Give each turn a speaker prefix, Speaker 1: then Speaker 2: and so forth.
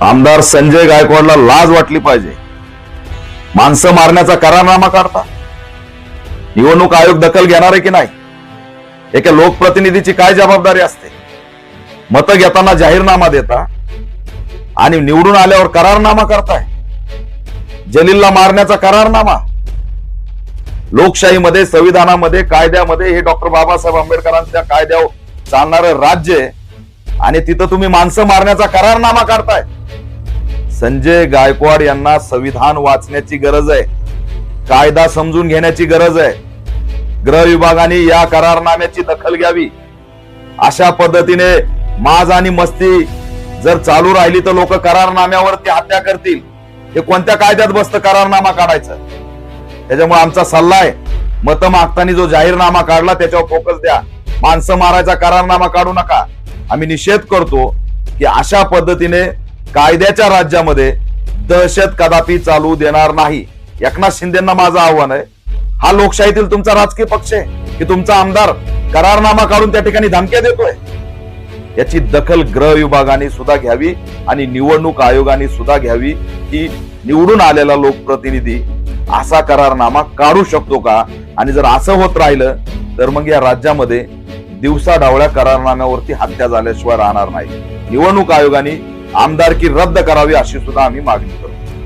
Speaker 1: आमदार संजय गायकवाडला लाज वाटली पाहिजे. माणसं मारण्याचा करारनामा काढता. निवडणूक आयोग दखल घेणार आहे की नाही? एका लोकप्रतिनिधीची काय जबाबदारी असते? मतं घेताना जाहीरनामा देता आणि निवडून आल्यावर करारनामा करताय. जलीलला मारण्याचा करारनामा. लोकशाहीमध्ये, संविधानामध्ये, कायद्यामध्ये हे डॉक्टर बाबासाहेब आंबेडकरांच्या कायद्यावर चालणारं राज्य आहे आणि तिथं तुम्ही माणसं मारण्याचा करारनामा काढताय. संजय गायकवाड यांना संविधान वाचण्याची गरज आहे, कायदा समजून घेण्याची गरज आहे. गृह विभागाने या करारनाम्याची दखल घ्यावी. अशा पद्धतीने माज आणि मस्ती जर चालू राहिली तर लोक करारनाम्यावरती हत्या करतील. हे कोणत्या कायद्यात बसतं करारनामा काढायचं? त्याच्यामुळे आमचा सल्ला आहे, मतं मागताना जो जाहीरनामा काढला त्याच्यावर फोकस द्या. माणसं मारायचा करारनामा काढू नका. आम्ही निषेध करतो की अशा पद्धतीने कायद्याच्या राज्यामध्ये दहशत कदापि चालू देणार नाही. एकनाथ शिंदेंना माझं आव्हान आहे, हा लोकशाहीतील तुमचा राजकीय पक्ष आहे की तुमचा आमदार करारनामा काढून त्या ठिकाणी धमक्या देतोय? याची दखल गृह विभागाने सुद्धा घ्यावी आणि निवडणूक आयोगाने सुद्धा घ्यावी की निवडून आलेला लोकप्रतिनिधी असा करारनामा काढू शकतो का? आणि जर असं होत राहिलं तर मग या राज्यामध्ये दिवसा डावळ्या करारनाम्यावरती हत्या झाल्याशिवाय राहणार नाही. निवडणूक आयोगाने आमदारकी रद्द करावी अशी सुद्धा आम्ही मागणी करतो.